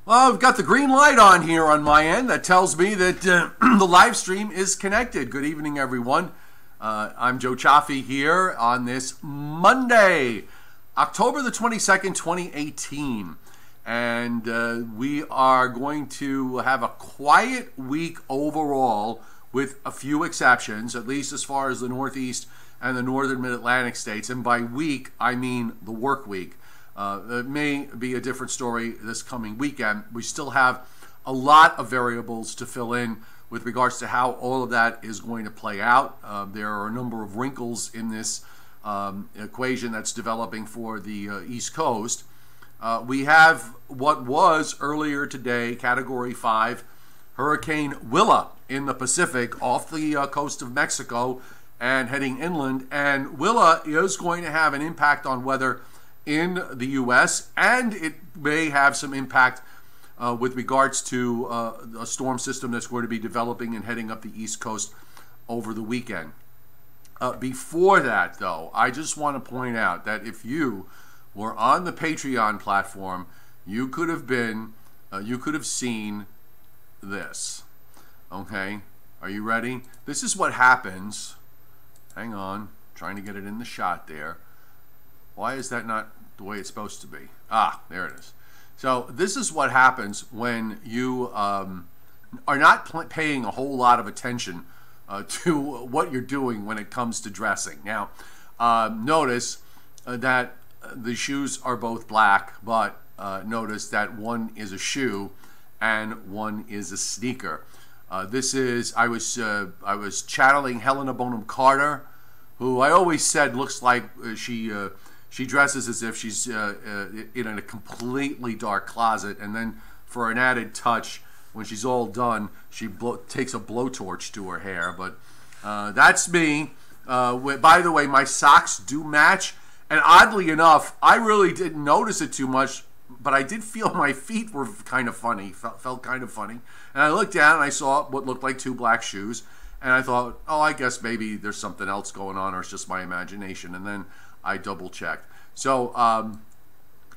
Well, I've got the green light on here on my end that tells me that the live stream is connected. Good evening, everyone. I'm Joe Chaffee here on this Monday, October the 22nd, 2018. And we are going to have a quiet week overall with a few exceptions, at least as far as the Northeast and the Northern Mid-Atlantic states. And by week, I mean the work week. It may be a different story this coming weekend. We still have a lot of variables to fill in with regards to how all of that is going to play out. There are a number of wrinkles in this equation that's developing for the East Coast. We have what was earlier today Category 5 Hurricane Willa in the Pacific off the coast of Mexico and heading inland. And Willa is going to have an impact on weather in the U.S., and it may have some impact with regards to a storm system that's going to be developing and heading up the East Coast over the weekend. Before that, though, I just want to point out that if you were on the Patreon platform, you could have seen this. Okay, are you ready? This is what happens. Hang on, trying to get it in the shot there. Why is that not the way it's supposed to be? Ah, there it is. So this is what happens when you are not paying a whole lot of attention to what you're doing when it comes to dressing. Now, notice that the shoes are both black, but notice that one is a shoe and one is a sneaker. This is, I was channeling Helena Bonham Carter, who I always said looks like she dresses as if she's in a completely dark closet, and then for an added touch, when she's all done, she takes a blowtorch to her hair. But that's me. By the way, my socks do match, and oddly enough, I really didn't notice it too much, but I did feel my feet were kind of funny, felt kind of funny. And I looked down and I saw what looked like two black shoes, and I thought, oh, I guess maybe there's something else going on, or it's just my imagination. And then I double checked. So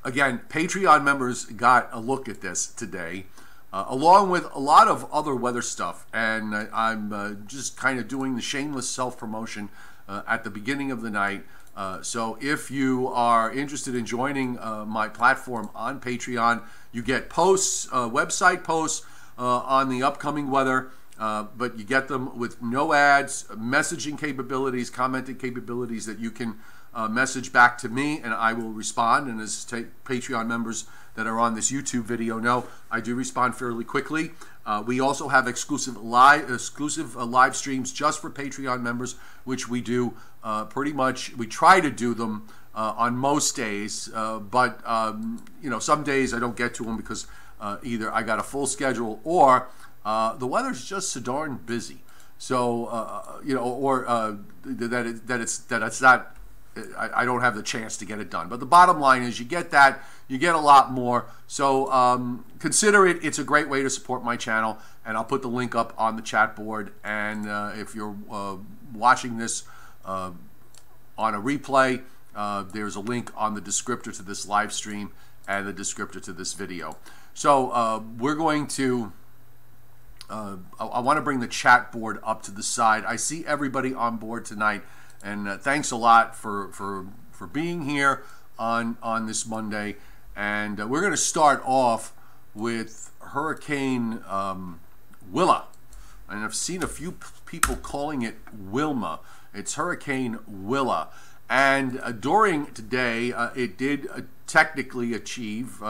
again, Patreon members got a look at this today, along with a lot of other weather stuff. And I'm just kind of doing the shameless self-promotion at the beginning of the night. So if you are interested in joining my platform on Patreon, you get posts, website posts on the upcoming weather, but you get them with no ads, messaging capabilities, commenting capabilities that you can message back to me, and I will respond. And as Patreon members that are on this YouTube video know, I do respond fairly quickly. We also have exclusive live streams just for Patreon members, which we do pretty much. We try to do them on most days, but you know, some days I don't get to them because either I got a full schedule or the weather's just so darn busy. So you know, or that it's not. I don't have the chance to get it done. But the bottom line is you get that, you get a lot more. So consider it. It's a great way to support my channel. And I'll put the link up on the chat board. And if you're watching this on a replay, there's a link on the descriptor to this live stream and the descriptor to this video. So we're going to, I want to bring the chat board up to the side. I see everybody on board tonight. And thanks a lot for being here on this Monday. And we're going to start off with Hurricane Willa. And I've seen a few people calling it Wilma. It's Hurricane Willa. And during today, it did technically achieve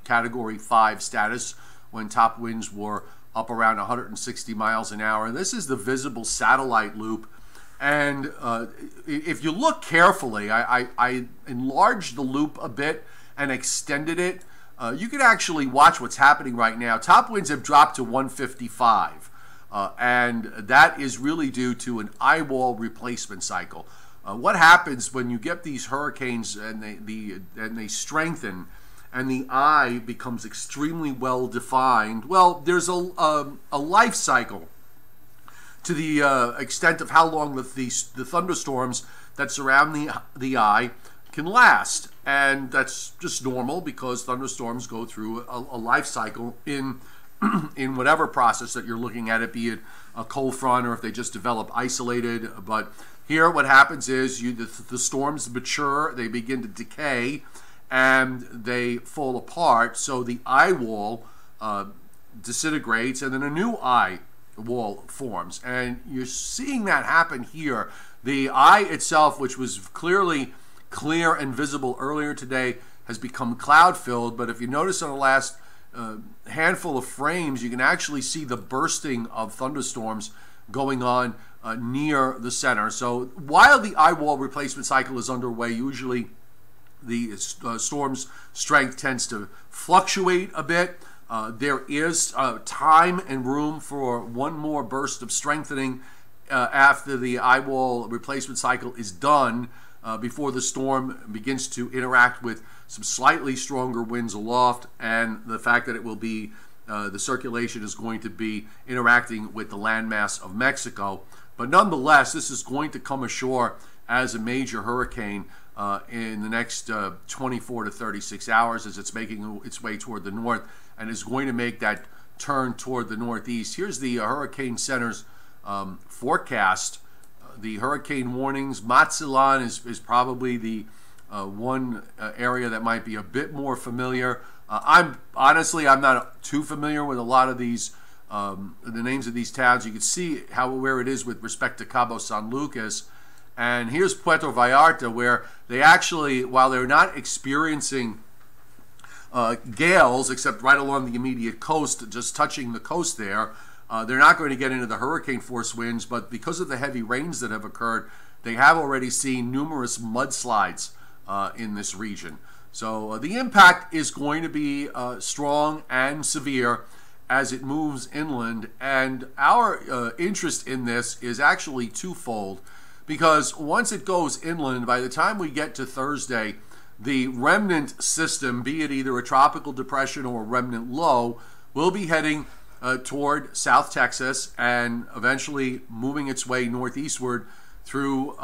Category 5 status when top winds were up around 160 miles an hour. And this is the visible satellite loop. And if you look carefully, I enlarged the loop a bit and extended it. You can actually watch what's happening right now. Top winds have dropped to 155, and that is really due to an eyewall replacement cycle. What happens when you get these hurricanes and they strengthen and the eye becomes extremely well defined? Well, there's a life cycle to the extent of how long the thunderstorms that surround the eye can last. And that's just normal because thunderstorms go through a life cycle in in whatever process that you're looking at it, be it a cold front or if they just develop isolated. But here what happens is the storms mature, they begin to decay, and they fall apart. So the eye wall disintegrates, and then a new eye wall forms. And you're seeing that happen here. The eye itself, which was clearly clear and visible earlier today, has become cloud-filled. But if you notice on the last handful of frames, you can actually see the bursting of thunderstorms going on near the center. So while the eye wall replacement cycle is underway, usually the storm's strength tends to fluctuate a bit. There is time and room for one more burst of strengthening after the eye wall replacement cycle is done, before the storm begins to interact with some slightly stronger winds aloft, and the fact that it will be the circulation is going to be interacting with the landmass of Mexico. But nonetheless, this is going to come ashore as a major hurricane in the next 24 to 36 hours as it's making its way toward the north, and is going to make that turn toward the northeast. Here's the Hurricane Center's forecast. The hurricane warnings, Mazatlan is probably the one area that might be a bit more familiar. I'm not too familiar with a lot of these, the names of these towns. You can see where it is with respect to Cabo San Lucas. And here's Puerto Vallarta, where they actually, while they're not experiencing gales, except right along the immediate coast, just touching the coast there, they're not going to get into the hurricane force winds, but because of the heavy rains that have occurred, they have already seen numerous mudslides in this region. So the impact is going to be strong and severe as it moves inland, and our interest in this is actually twofold, because once it goes inland, by the time we get to Thursday, the remnant system, be it either a tropical depression or a remnant low, will be heading toward South Texas and eventually moving its way northeastward through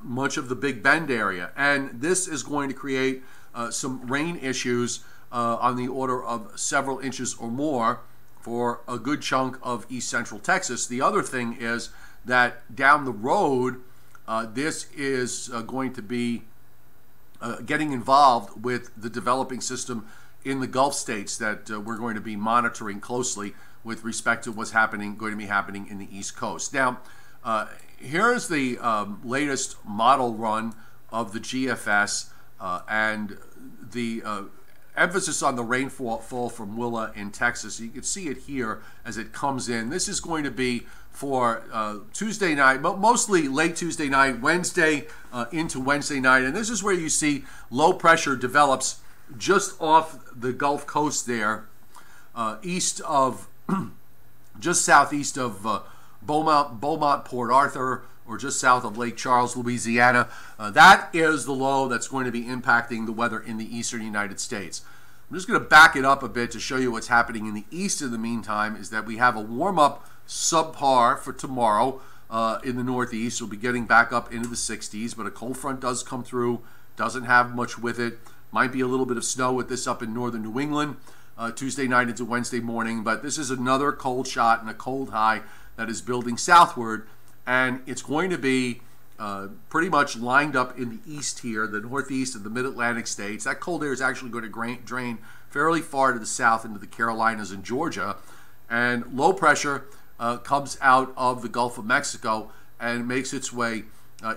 much of the Big Bend area. And this is going to create some rain issues on the order of several inches or more for a good chunk of east central Texas. The other thing is that down the road, this is going to be getting involved with the developing system in the Gulf states that we're going to be monitoring closely with respect to what's going to be happening in the East Coast. Now, here's the latest model run of the GFS and the emphasis on the rainfall from Willa in Texas. You can see it here as it comes in. This is going to be for Tuesday night, mostly late Tuesday night, Wednesday into Wednesday night. And this is where you see low pressure develops just off the Gulf Coast there, east of, just southeast of Beaumont, Port Arthur, or just south of Lake Charles, Louisiana. That is the low that's going to be impacting the weather in the eastern United States. I'm just going to back it up a bit to show you what's happening in the east in the meantime, is that we have a warm-up subpar for tomorrow in the northeast. We'll be getting back up into the 60s, but a cold front does come through, doesn't have much with it. Might be a little bit of snow with this up in northern New England Tuesday night into Wednesday morning, but this is another cold shot and a cold high that is building southward, and it's going to be pretty much lined up in the east here, the northeast of the mid-Atlantic states. That cold air is actually going to drain fairly far to the south into the Carolinas and Georgia, and low pressure comes out of the Gulf of Mexico and makes its way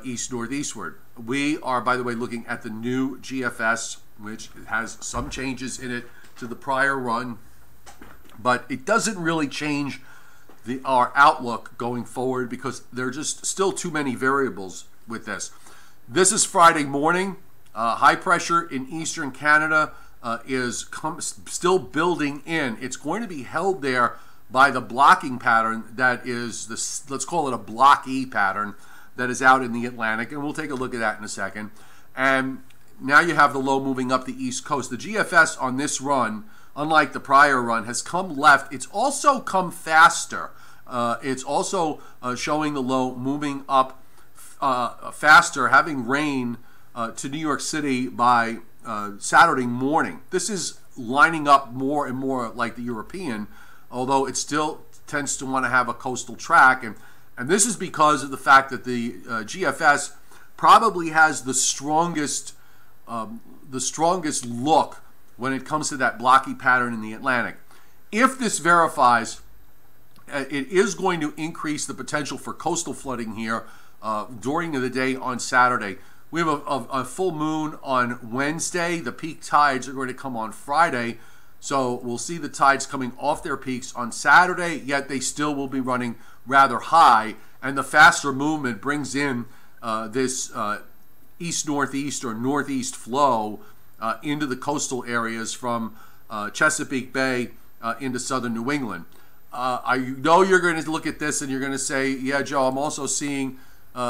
east-northeastward. We are, by the way, looking at the new GFS, which has some changes in it to the prior run, but it doesn't really change our outlook going forward because there are just still too many variables with this. This is Friday morning. High pressure in eastern Canada is still building in. It's going to be held there by the blocking pattern that is this, let's call it a block E pattern, that is out in the Atlantic, and we'll take a look at that in a second. And now you have the low moving up the east coast. The GFS on this run, unlike the prior run, has come left. It's also come faster. It's also showing the low moving up faster, having rain to New York City by Saturday morning. This is lining up more and more like the European, although it still tends to want to have a coastal track. And this is because of the fact that the GFS probably has the strongest look when it comes to that blocky pattern in the Atlantic. If this verifies, it is going to increase the potential for coastal flooding here during the day on Saturday. We have a full moon on Wednesday. The peak tides are going to come on Friday. So we'll see the tides coming off their peaks on Saturday, yet they still will be running rather high. And the faster movement brings in this east-northeast or northeast flow into the coastal areas from Chesapeake Bay into southern New England. I know you're going to look at this and you're going to say, yeah, Joe, I'm also seeing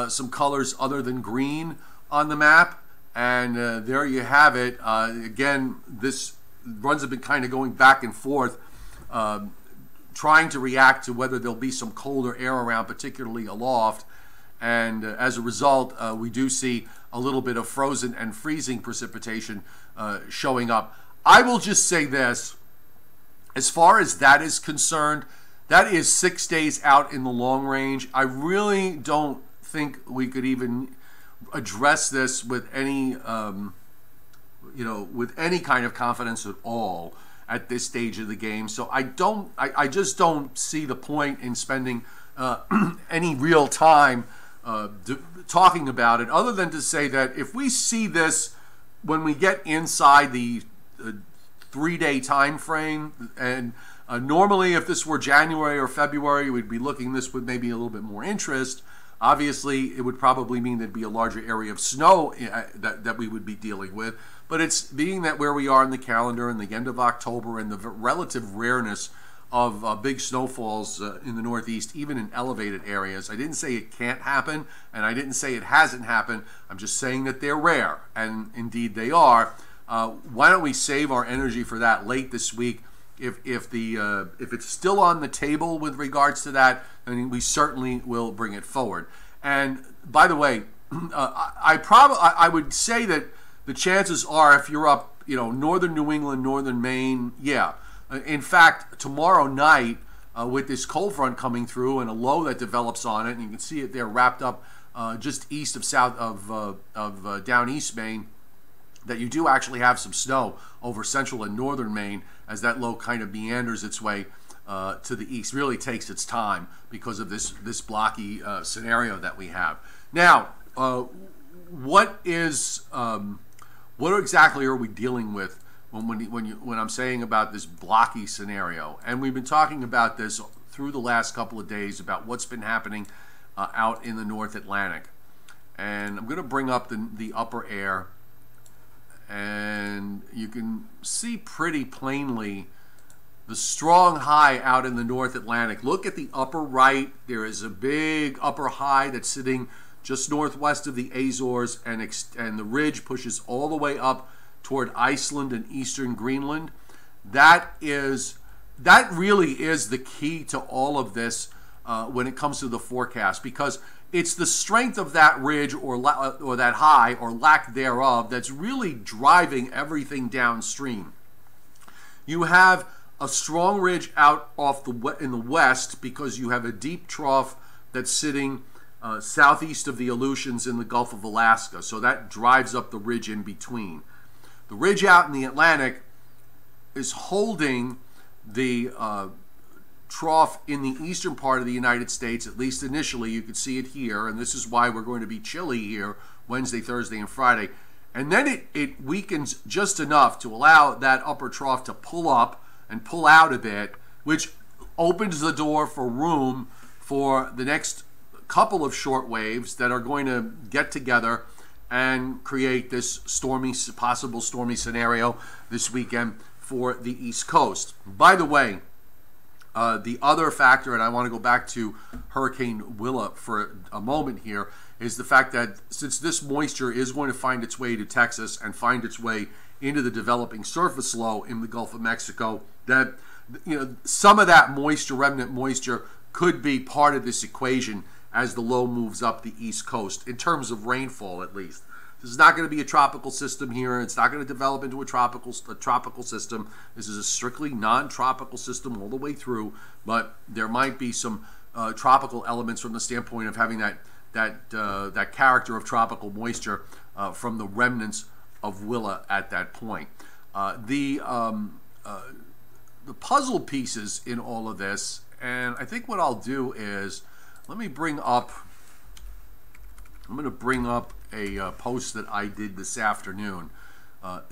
some colors other than green on the map. And there you have it. Again, this runs have been kind of going back and forth, trying to react to whether there'll be some colder air around, particularly aloft. And as a result, we do see a little bit of frozen and freezing precipitation showing up. I will just say this. As far as that is concerned, that is 6 days out in the long range. I really don't think we could even address this with any, with any kind of confidence at all at this stage of the game. So I just don't see the point in spending any real time talking about it, other than to say that if we see this when we get inside the 3-day time frame, and normally if this were January or February, we'd be looking this with maybe a little bit more interest. Obviously, it would probably mean there'd be a larger area of snow that we would be dealing with. But it's being that where we are in the calendar and the end of October and the relative rareness of big snowfalls in the Northeast, even in elevated areas. I didn't say it can't happen, and I didn't say it hasn't happened. I'm just saying that they're rare, and indeed they are. Why don't we save our energy for that late this week? If it's still on the table with regards to that, then we certainly will bring it forward. And by the way, I would say that the chances are, if you're up, northern New England, northern Maine, yeah. In fact, tomorrow night, with this cold front coming through and a low that develops on it, and you can see it there wrapped up just east of down East Maine, that you do actually have some snow over central and northern Maine as that low kind of meanders its way to the east. Really takes its time because of this blocky scenario that we have. Now, what exactly are we dealing with when I'm saying about this blocky scenario? And we've been talking about this through the last couple of days about what's been happening out in the North Atlantic. And I'm going to bring up the upper air, and you can see pretty plainly the strong high out in the North Atlantic. Look at the upper right. There is a big upper high that's sitting just northwest of the Azores, and the ridge pushes all the way up toward Iceland and eastern Greenland. That really is the key to all of this when it comes to the forecast, because it's the strength of that ridge or that high or lack thereof that's really driving everything downstream. You have a strong ridge out in the west because you have a deep trough that's sitting southeast of the Aleutians in the Gulf of Alaska, so that drives up the ridge in between. The ridge out in the Atlantic is holding the trough in the eastern part of the United States, at least initially. You can see it here, and this is why we're going to be chilly here Wednesday, Thursday, and Friday. And then it weakens just enough to allow that upper trough to pull up and pull out a bit, which opens the door for room for the next couple of short waves that are going to get together and create this possible stormy scenario this weekend for the East Coast. By the way, the other factor, and I want to go back to Hurricane Willa for a moment here, is the fact that since this moisture is going to find its way to Texas and find its way into the developing surface low in the Gulf of Mexico, that some of that moisture, remnant moisture, could be part of this equation as the low moves up the East Coast, in terms of rainfall at least. This is not going to be a tropical system here. It's not going to develop into a tropical system. This is a strictly non-tropical system all the way through, but there might be some tropical elements from the standpoint of having that character of tropical moisture from the remnants of Willa at that point. The puzzle pieces in all of this, and I think what I'll do is I'm going to bring up a post that I did this afternoon.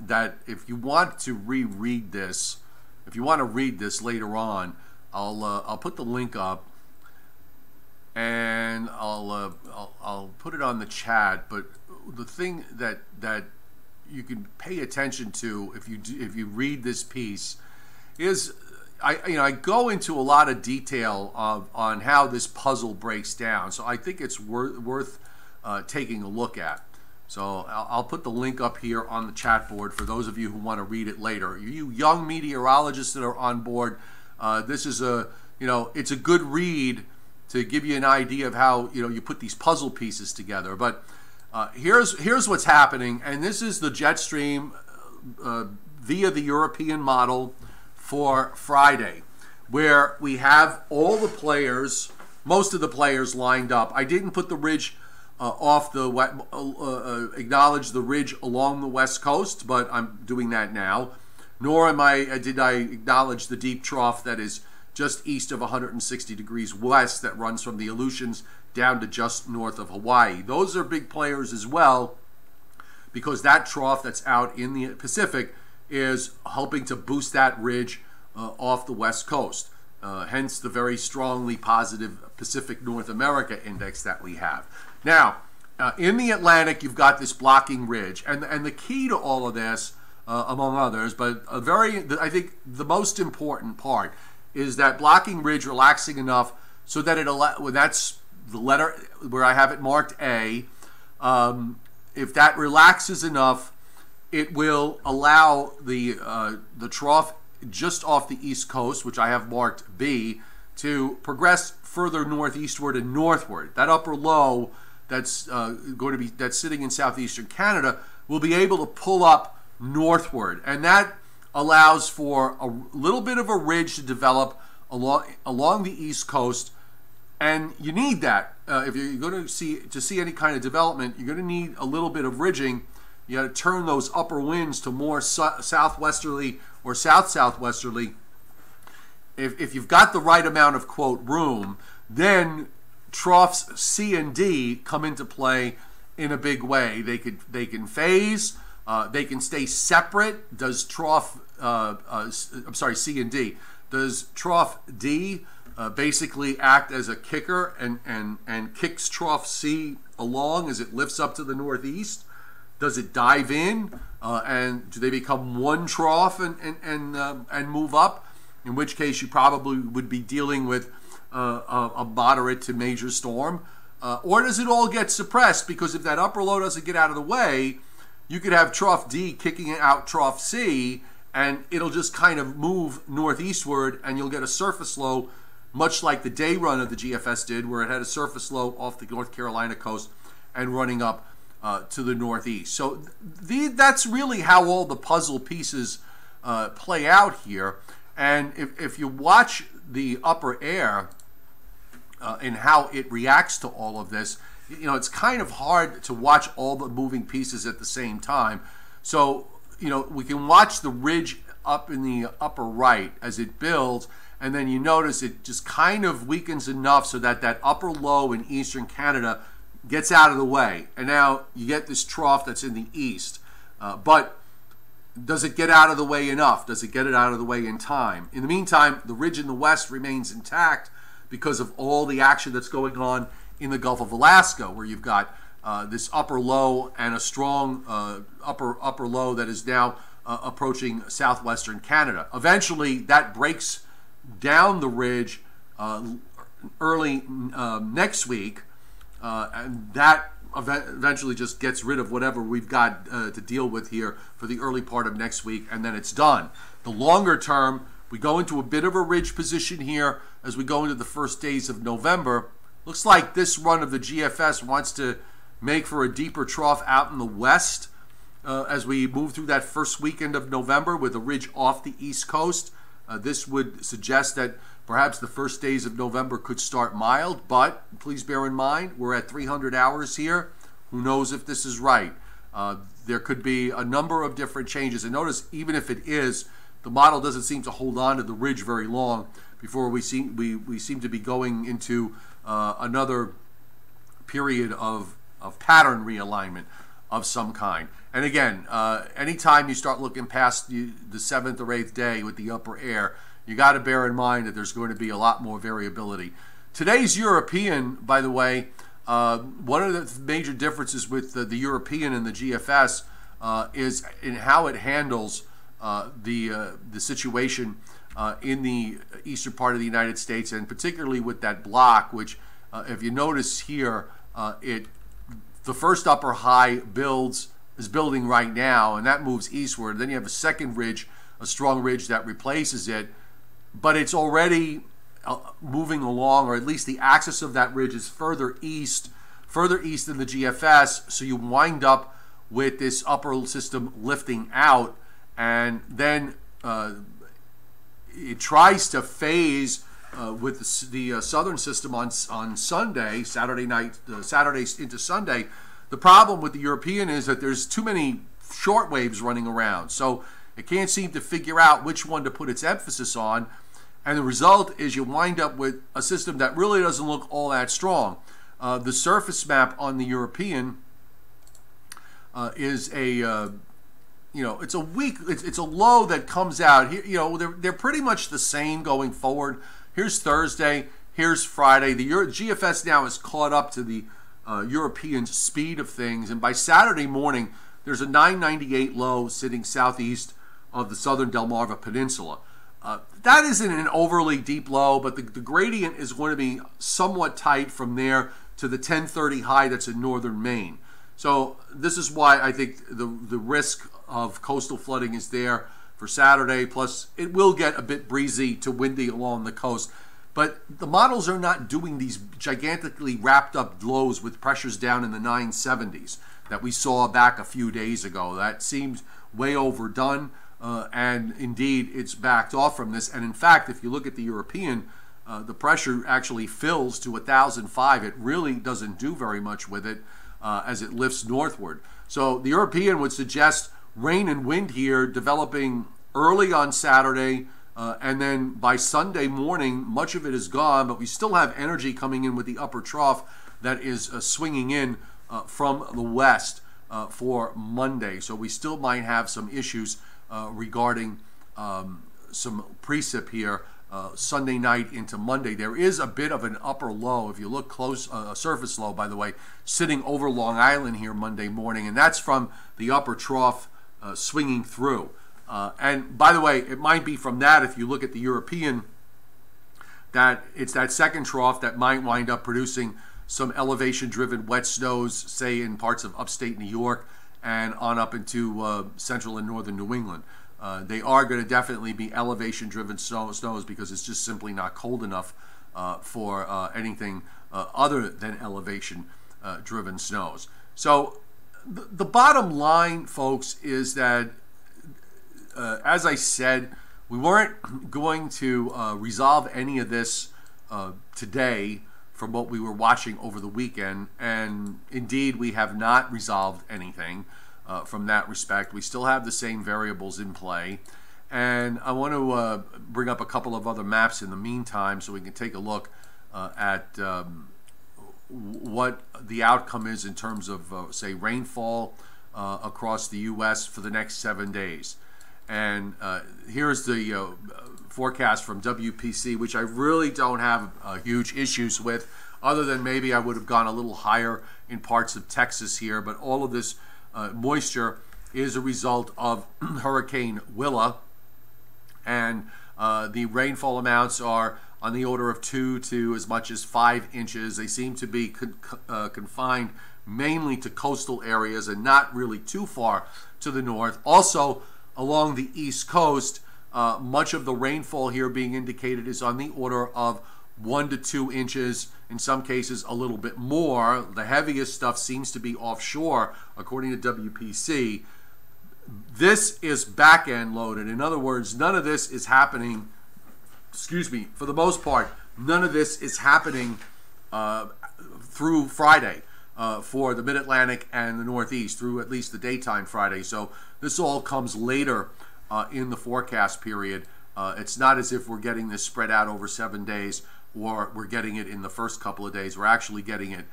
That if you want to reread this, if you want to read this later on, I'll put the link up, and I'll put it on the chat. But the thing that you can pay attention to if you read this piece is I go into a lot of detail on how this puzzle breaks down. So I think it's worth taking a look at. So I'll put the link up here on the chat board for those of you who want to read it later. You young meteorologists that are on board, this is it's a good read to give you an idea of how you put these puzzle pieces together. But here's what's happening, and this is the jet stream via the European model for Friday, where we have all the players, most of the players lined up. I didn't put the ridge acknowledge the ridge along the west coast, but I'm doing that now. Nor did I acknowledge the deep trough that is just east of 160 degrees west that runs from the Aleutians down to just north of Hawaii. Those are big players as well, because that trough that's out in the Pacific is helping to boost that ridge off the west coast. Hence the very strongly positive Pacific North America index that we have. Now, in the Atlantic, you've got this blocking ridge, and the key to all of this, among others, but I think the most important part is that blocking ridge relaxing enough so that that's the letter where I have it marked A. If that relaxes enough, it will allow the trough just off the east coast, which I have marked B, to progress further northeastward and northward. That upper low that's sitting in southeastern Canada will be able to pull up northward, and that allows for a little bit of a ridge to develop along the east coast. And you need that if you're going to see any kind of development. You're going to need a little bit of ridging. You got to turn those upper winds to more southwesterly or south-southwesterly. If you've got the right amount of, quote, room, then troughs C and D come into play in a big way. They can phase. They can stay separate. Does trough C and D? Does trough D basically act as a kicker and kicks trough C along as it lifts up to the northeast? Does it dive in, and do they become one trough and move up? In which case you probably would be dealing with a moderate to major storm. Or does it all get suppressed? Because if that upper low doesn't get out of the way, you could have trough D kicking out trough C, and it'll just kind of move northeastward, and you'll get a surface low, much like the day run of the GFS did, where it had a surface low off the North Carolina coast and running up to the northeast. So that's really how all the puzzle pieces play out here. And if you watch the upper air and how it reacts to all of this, it's kind of hard to watch all the moving pieces at the same time. So, we can watch the ridge up in the upper right as it builds, and then you notice it just kind of weakens enough so that upper low in eastern Canada gets out of the way. And now you get this trough that's in the east. But does it get out of the way enough? Does it get it out of the way in time? In the meantime, the ridge in the west remains intact because of all the action that's going on in the Gulf of Alaska, where you've got this upper low and a strong upper low that is now approaching southwestern Canada. Eventually, that breaks down the ridge early next week, and that eventually just gets rid of whatever we've got to deal with here for the early part of next week, and then it's done. The longer term, we go into a bit of a ridge position here as we go into the first days of November. Looks like this run of the GFS wants to make for a deeper trough out in the west as we move through that first weekend of November with a ridge off the east coast. This would suggest that perhaps the first days of November could start mild, but please bear in mind, we're at 300 hours here. Who knows if this is right? There could be a number of different changes. And notice, even if it is, the model doesn't seem to hold on to the ridge very long before we seem to be going into another period of pattern realignment of some kind. And again, anytime you start looking past the 7th or 8th day with the upper air, you got to bear in mind that there's going to be a lot more variability. Today's European, by the way, one of the major differences with the European and the GFS is in how it handles the situation in the eastern part of the United States, and particularly with that block, which, if you notice here, the first upper high is building right now, and that moves eastward. Then you have a second ridge, a strong ridge that replaces it, but it's already moving along, or at least the axis of that ridge is further east than the GFS, so you wind up with this upper system lifting out, and then it tries to phase with the southern system on Sunday, Saturday night, Saturday into Sunday. The problem with the European is that there's too many short waves running around, so it can't seem to figure out which one to put its emphasis on, and the result is you wind up with a system that really doesn't look all that strong. The surface map on the European is a it's a weak, it's a low that comes out here. They're pretty much the same going forward. Here's Thursday, here's Friday. The GFS now is caught up to the European speed of things, and by Saturday morning there's a 998 low sitting southeast of the southern Delmarva Peninsula. That isn't an overly deep low, but the gradient is going to be somewhat tight from there to the 1030 high that's in northern Maine. So this is why I think the risk of coastal flooding is there for Saturday. Plus, it will get a bit breezy to windy along the coast. But the models are not doing these gigantically wrapped up lows with pressures down in the 970s that we saw back a few days ago. That seems way overdone, and indeed it's backed off from this. And in fact, if you look at the European, the pressure actually fills to 1,005. It really doesn't do very much with it as it lifts northward. So the European would suggest rain and wind here developing early on Saturday, and then by Sunday morning, much of it is gone, but we still have energy coming in with the upper trough that is swinging in from the west for Monday. So we still might have some issues regarding some precip here Sunday night into Monday. There is a bit of an upper low, if you look close, a surface low, by the way, sitting over Long Island here Monday morning, and that's from the upper trough swinging through. And by the way, it might be from that, if you look at the European, that it's that second trough that might wind up producing some elevation-driven wet snows, say in parts of upstate New York and on up into central and northern New England. They are going to definitely be elevation-driven snows because it's just simply not cold enough for anything other than elevation-driven snows. So the bottom line, folks, is that as I said, we weren't going to resolve any of this today from what we were watching over the weekend, and indeed we have not resolved anything from that respect. We still have the same variables in play, and I want to bring up a couple of other maps in the meantime so we can take a look at what the outcome is in terms of, say, rainfall across the U.S. for the next 7 days. And here's the forecast from WPC, which I really don't have huge issues with, other than maybe I would have gone a little higher in parts of Texas here. But all of this moisture is a result of Hurricane Willa, and the rainfall amounts are on the order of 2 to as much as 5 inches. They seem to be confined mainly to coastal areas and not really too far to the north. Also, along the East Coast, much of the rainfall here being indicated is on the order of 1 to 2 inches. in some cases a little bit more. The heaviest stuff seems to be offshore, according to WPC. This is back-end loaded. In other words, none of this is happening, for the most part, none of this is happening through Friday for the Mid-Atlantic and the Northeast, through at least the daytime Friday. So this all comes later in the forecast period. It's not as if we're getting this spread out over 7 days, or we're getting it in the first couple of days. We're actually getting it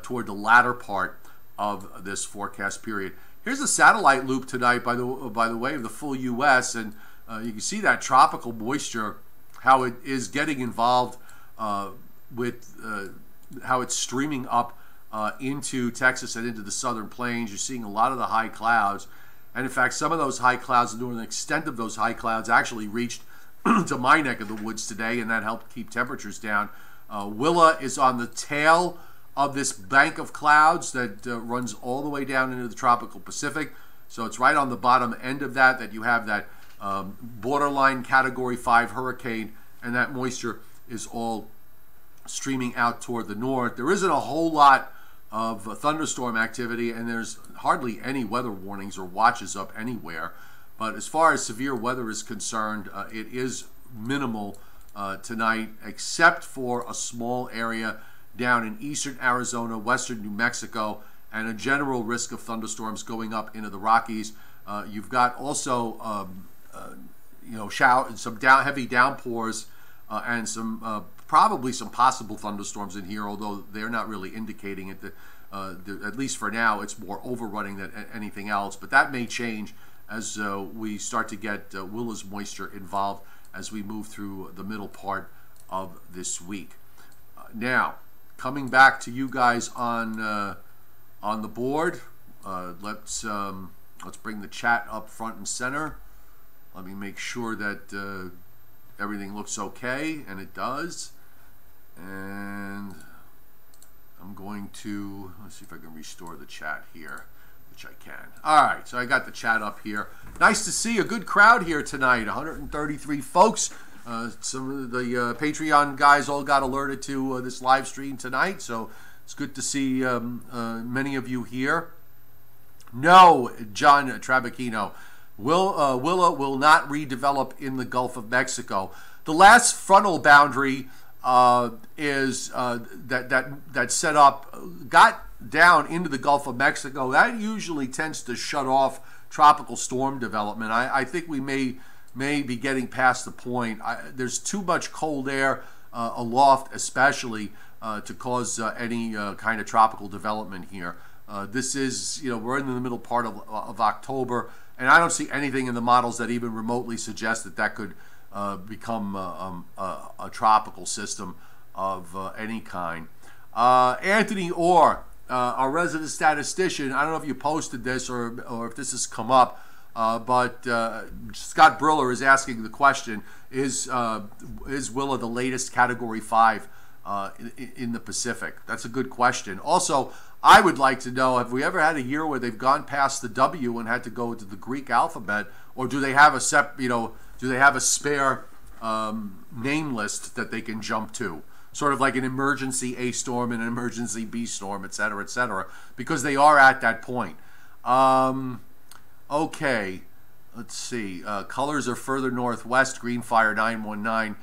toward the latter part of this forecast period. Here's a satellite loop tonight, by the way, of the full U.S., and you can see that tropical moisture, how it is getting involved with how it's streaming up into Texas and into the southern plains. You're seeing a lot of the high clouds, and in fact, some of those high clouds, the northern extent of those high clouds, actually reached to my neck of the woods today, and that helped keep temperatures down. Willa is on the tail of this bank of clouds that runs all the way down into the tropical Pacific. So it's right on the bottom end of that you have that borderline Category 5 hurricane, and that moisture is all streaming out toward the north. There isn't a whole lot of thunderstorm activity, and there's hardly any weather warnings or watches up anywhere. But as far as severe weather is concerned, it is minimal tonight, except for a small area down in eastern Arizona, western New Mexico, and a general risk of thunderstorms going up into the Rockies. You've got also some heavy downpours and some probably some possible thunderstorms in here, although they're not really indicating it. At least for now, it's more overrunning than anything else. But that may change as we start to get Willa's moisture involved as we move through the middle part of this week. Now, coming back to you guys on the board, let's bring the chat up front and center. Let me make sure that everything looks okay, and it does. And I'm going to, let's see if I can restore the chat here, which I can. All right, so I got the chat up here. Nice to see a good crowd here tonight, 133 folks. Some of the Patreon guys all got alerted to this live stream tonight, so it's good to see many of you here. No, John Trabacchino, Willa will not redevelop in the Gulf of Mexico. The last frontal boundary is that set up, got down into the Gulf of Mexico. That usually tends to shut off tropical storm development. I think we may be getting past the point. There's too much cold air aloft, especially to cause any kind of tropical development here. This is, we're in the middle part of October, and I don't see anything in the models that even remotely suggest that could become a tropical system of any kind. Anthony Orr, our resident statistician, I don't know if you posted this or if this has come up, but Scott Briller is asking the question, is Willa the latest Category 5 in the Pacific? That's a good question. Also, I would like to know, have we ever had a year where they've gone past the W and had to go to the Greek alphabet, or do they have a spare name list that they can jump to? Sort of like an emergency A storm and an emergency B storm, et cetera, because they are at that point. Okay, let's see. Colors are further northwest, Greenfire 919,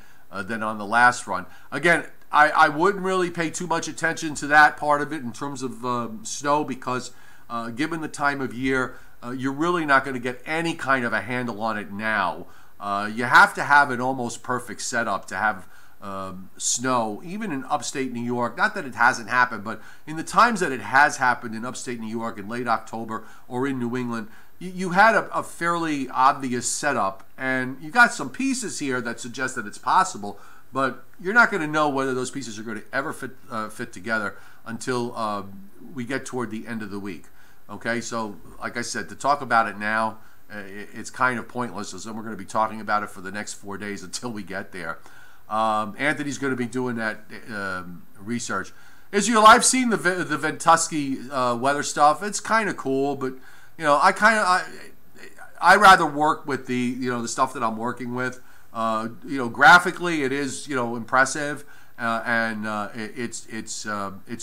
than on the last run. Again, I wouldn't really pay too much attention to that part of it in terms of snow, because given the time of year, you're really not going to get any kind of a handle on it now. You have to have an almost perfect setup to have snow, even in upstate New York. Not that it hasn't happened, but in the times that it has happened in upstate New York in late October or in New England, you had a fairly obvious setup, and you got some pieces here that suggest that it's possible, but you're not going to know whether those pieces are going to ever fit together until we get toward the end of the week. Okay, so like I said, to talk about it now, it's kind of pointless, so we're going to be talking about it for the next 4 days until we get there. Anthony's going to be doing that research. Israel, I've seen the Ventusky weather stuff. It's kind of cool, but I rather work with the the stuff that I'm working with. Graphically it is impressive, it's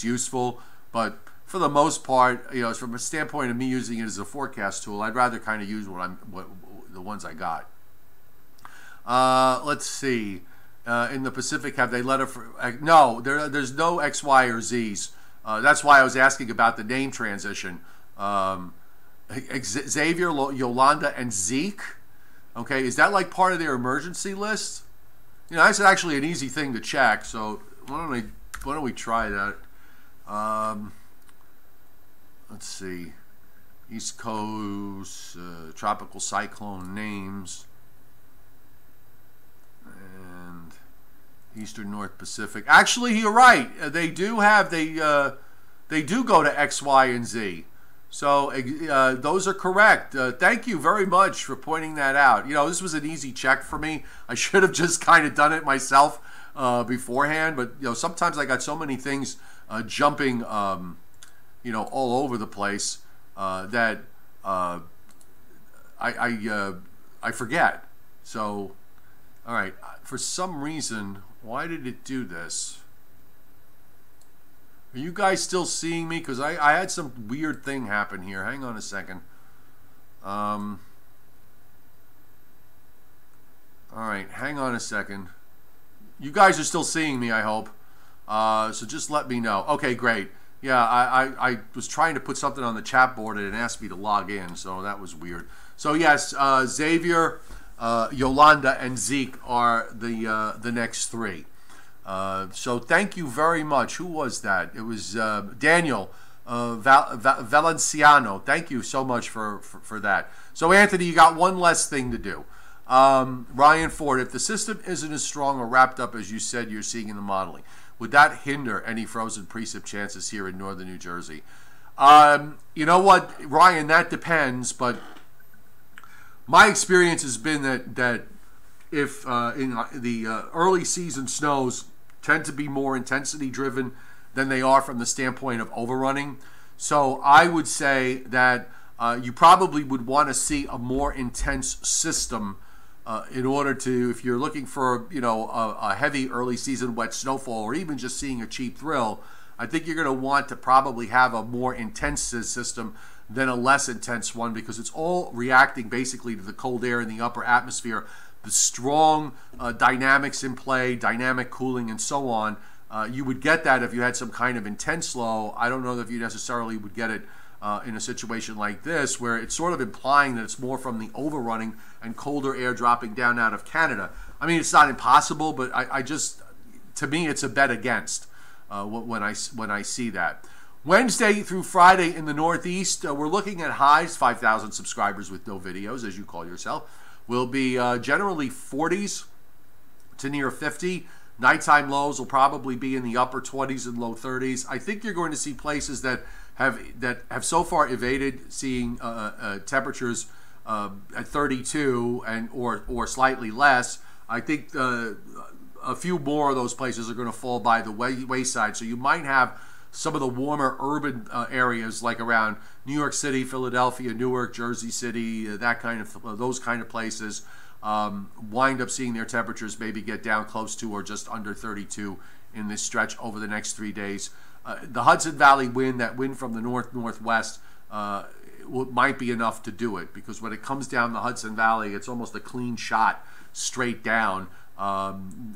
useful, but for the most part, from a standpoint of me using it as a forecast tool, I'd rather kind of use the ones I got. Let's see. In the Pacific, have they let it for? No, there's no X, Y, or Z's. That's why I was asking about the name transition. Xavier, Yolanda, and Zeke. Okay, is that like part of their emergency list? That's actually an easy thing to check. So why don't we try that? Let's see. East Coast tropical cyclone names. Eastern North Pacific. Actually, you're right. They do go to X, Y, and Z. So those are correct. Thank you very much for pointing that out. This was an easy check for me. I should have just kind of done it myself beforehand. But sometimes I got so many things jumping, all over the place that I forget. So, all right. For some reason, why did it do this? Are you guys still seeing me? Because I had some weird thing happen here. Hang on a second. All right, hang on a second. You guys are still seeing me, I hope. So just let me know. Okay, great. Yeah, I was trying to put something on the chat board and it asked me to log in, so that was weird. So yes, Xavier, Yolanda, and Zeke are the next three. So thank you very much. Who was that? It was Daniel Valenciano. Thank you so much for that. So Anthony, you got one less thing to do. Ryan Ford, if the system isn't as strong or wrapped up as you said you're seeing in the modeling, would that hinder any frozen precip chances here in northern New Jersey? You know what, Ryan, that depends, but my experience has been that if in the early season snows tend to be more intensity driven than they are from the standpoint of overrunning. So I would say that you probably would want to see a more intense system in order to, if you're looking for a heavy early season wet snowfall or even just seeing a cheap thrill, I think you're going to want to probably have a more intense system than a less intense one, because it's all reacting basically to the cold air in the upper atmosphere, the strong dynamics in play, dynamic cooling, and so on. You would get that if you had some kind of intense low. I don't know if you necessarily would get it in a situation like this, where it's sort of implying that it's more from the overrunning and colder air dropping down out of Canada. I mean, it's not impossible, but I just, to me, it's a bet against when I see that. Wednesday through Friday in the Northeast, we're looking at highs, 5,000 subscribers with no videos, as you call yourself, will be generally 40s to near 50. Nighttime lows will probably be in the upper 20s and low 30s. I think you're going to see places that have so far evaded seeing temperatures at 32 or slightly less. I think a few more of those places are going to fall by the wayside. So you might have some of the warmer urban areas like around New York City, Philadelphia, Newark, Jersey City, those kind of places wind up seeing their temperatures maybe get down close to or just under 32 in this stretch over the next 3 days. The Hudson Valley wind, that wind from the northwest, might be enough to do it, because when it comes down the Hudson Valley, it's almost a clean shot straight down.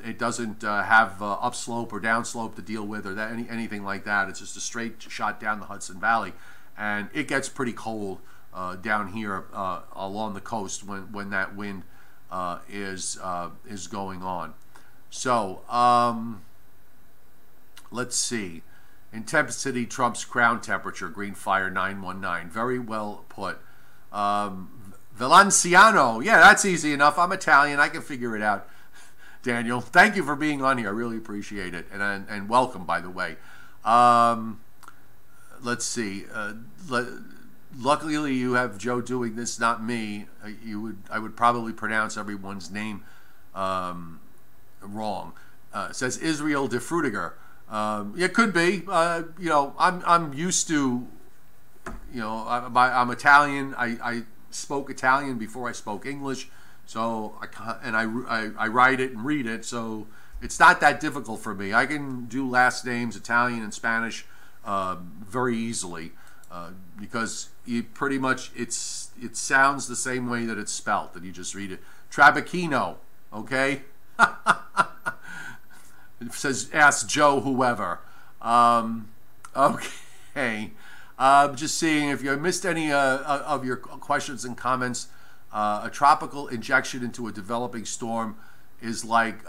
It doesn't have upslope or downslope to deal with, or anything like that. It's just a straight shot down the Hudson Valley, and it gets pretty cold down here along the coast when that wind is going on. So let's see. Intensity trumps ground temperature. Green Fire 919. Very well put. Valenciano. Yeah, that's easy enough. I'm Italian. I can figure it out. Daniel, thank you for being on here. I really appreciate it, and welcome, by the way. Let's see. Luckily, you have Joe doing this, not me. I would probably pronounce everyone's name wrong. It says Israel de Frutiger. It could be. I'm used to. I'm Italian. I spoke Italian before I spoke English. So I write it and read it, so It's not that difficult for me. I can do last names, Italian and Spanish, very easily, because you pretty much it sounds the same way that it's spelt, and you just read it. Trabacchino, okay? It says, ask Joe whoever. Okay. Just seeing if you missed any of your questions and comments. A tropical injection into a developing storm is like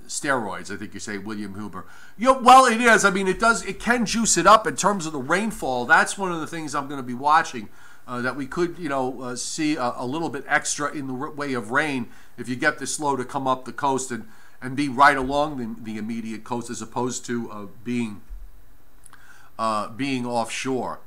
steroids, I think you say, William Huber. Well, it is. I mean, it can juice it up in terms of the rainfall. That's one of the things I'm going to be watching, that we could, see a little bit extra in the way of rain if you get this low to come up the coast and be right along the immediate coast, as opposed to being offshore.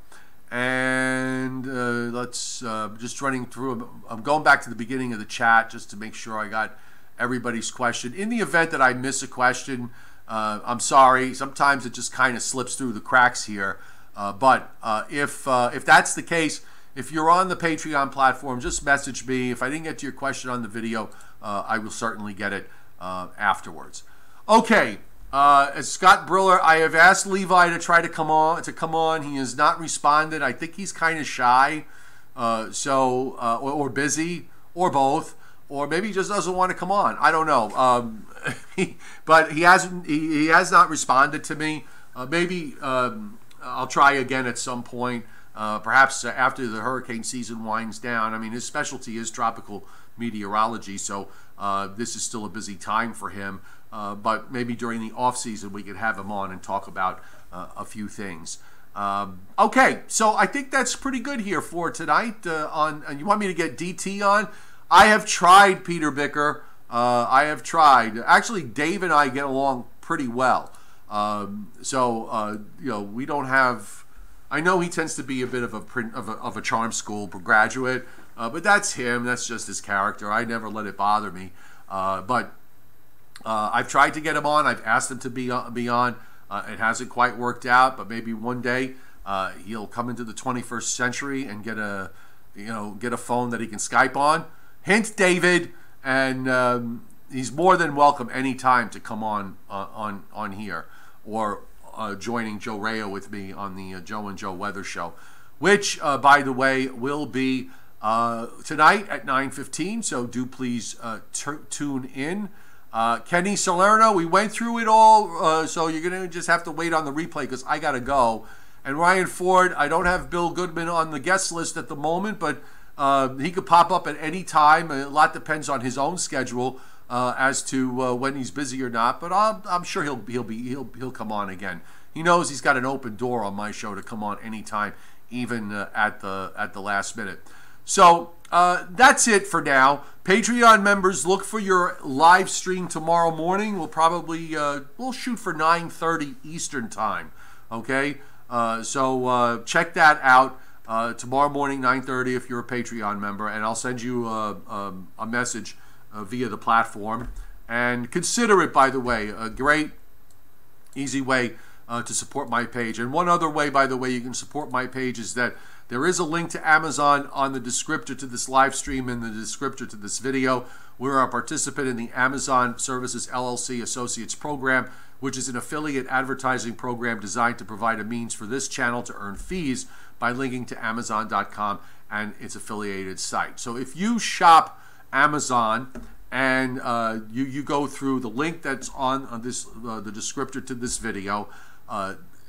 And let's just running through. I'm going back to the beginning of the chat just to make sure I got everybody's question. In the event that I miss a question, I'm sorry. Sometimes it just kind of slips through the cracks here. But if that's the case, if you're on the Patreon platform, just message me. If I didn't get to your question on the video, I will certainly get it afterwards. Okay. As Scott Briller, I have asked Levi to try to come on. He has not responded. I think he's kind of shy, or busy, or both, or maybe he just doesn't want to come on. I don't know. But he has not responded to me. Maybe I'll try again at some point, perhaps after the hurricane season winds down. I mean, his specialty is tropical meteorology, so this is still a busy time for him. But maybe during the off season we could have him on and talk about a few things. Okay, so I think that's pretty good here for tonight. And you want me to get DT on? I have tried, Peter Bicker. I have tried. Actually, Dave and I get along pretty well. We don't have. I know he tends to be a bit of a charm school graduate, but that's him. That's just his character. I never let it bother me. But I've tried to get him on. I've asked him to be on. It hasn't quite worked out, but maybe one day he'll come into the 21st century and get a phone that he can Skype on. Hint, David, and he's more than welcome anytime to come on here, or joining Joe Rayo with me on the Joe and Joe Weather Show, which, by the way, will be tonight at 9:15. So do please tune in. Kenny Salerno, we went through it all, so you're going to just have to wait on the replay because I got to go. And Ryan Ford, I don't have Bill Goodman on the guest list at the moment, but he could pop up at any time. A lot depends on his own schedule as to when he's busy or not. But I'm sure he'll come on again. He knows he's got an open door on my show to come on anytime, even at the last minute. So that's it for now. Patreon members, look for your live stream tomorrow morning. We'll probably we'll shoot for 9:30 Eastern time. Okay, so check that out tomorrow morning, 9:30, if you're a Patreon member, and I'll send you a message via the platform. And consider it, by the way, a great, easy way to support my page. And one other way, by the way, you can support my page is that there is a link to Amazon on the descriptor to this live stream and the descriptor to this video. We're a participant in the Amazon Services LLC Associates Program, which is an affiliate advertising program designed to provide a means for this channel to earn fees by linking to Amazon.com and its affiliated site. So if you shop Amazon and you go through the link that's on this the descriptor to this video,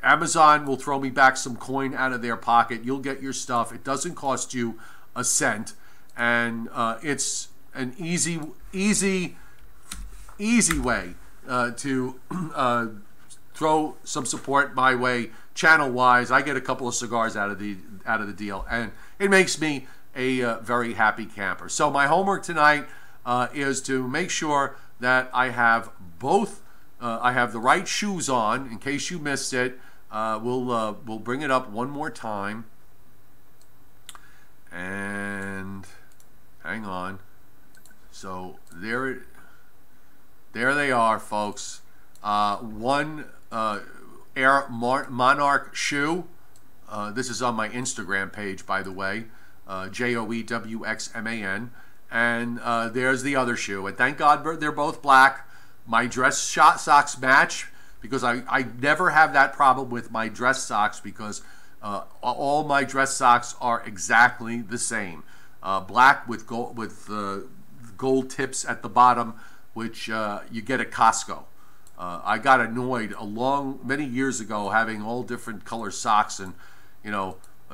Amazon will throw me back some coin out of their pocket. You'll get your stuff. It doesn't cost you a cent, and it's an easy way to throw some support my way, channel-wise. I get a couple of cigars out of the deal, and it makes me a very happy camper. So my homework tonight is to make sure that I have both. I have the right shoes on, in case you missed it. We'll bring it up one more time, and hang on. So there they are, folks. One Air Monarch shoe. This is on my Instagram page, by the way, JOEWXMAN. And there's the other shoe. And thank God they're both black. My dress socks match because I never have that problem with my dress socks because all my dress socks are exactly the same. Black with gold tips at the bottom, which you get at Costco. I got annoyed many years ago having all different color socks and,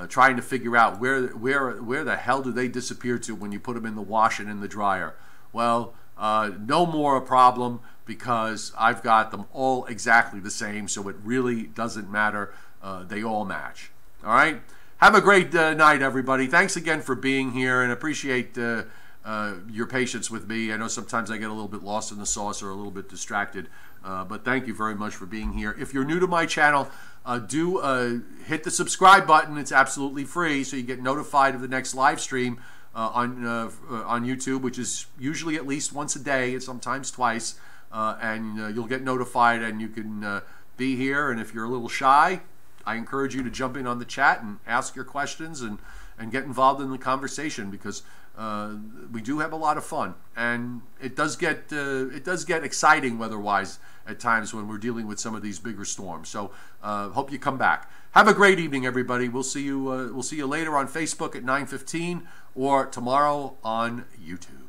trying to figure out where the hell do they disappear to when you put them in the wash and in the dryer. Well, no more a problem because I've got them all exactly the same, so it really doesn't matter. They all match. All right? Have a great night, everybody. Thanks again for being here, and appreciate your patience with me. I know sometimes I get a little bit lost in the sauce or a little bit distracted, but thank you very much for being here. If you're new to my channel, do hit the subscribe button. It's absolutely free, so you get notified of the next live stream on YouTube, which is usually at least once a day and sometimes twice, and you'll get notified and you can be here. And if you're a little shy, I encourage you to jump in on the chat and ask your questions and get involved in the conversation, because we do have a lot of fun, and it does get exciting weather-wise at times when we're dealing with some of these bigger storms. So hope you come back. Have a great evening, everybody. We'll see you later on Facebook at 9:15 or tomorrow on YouTube.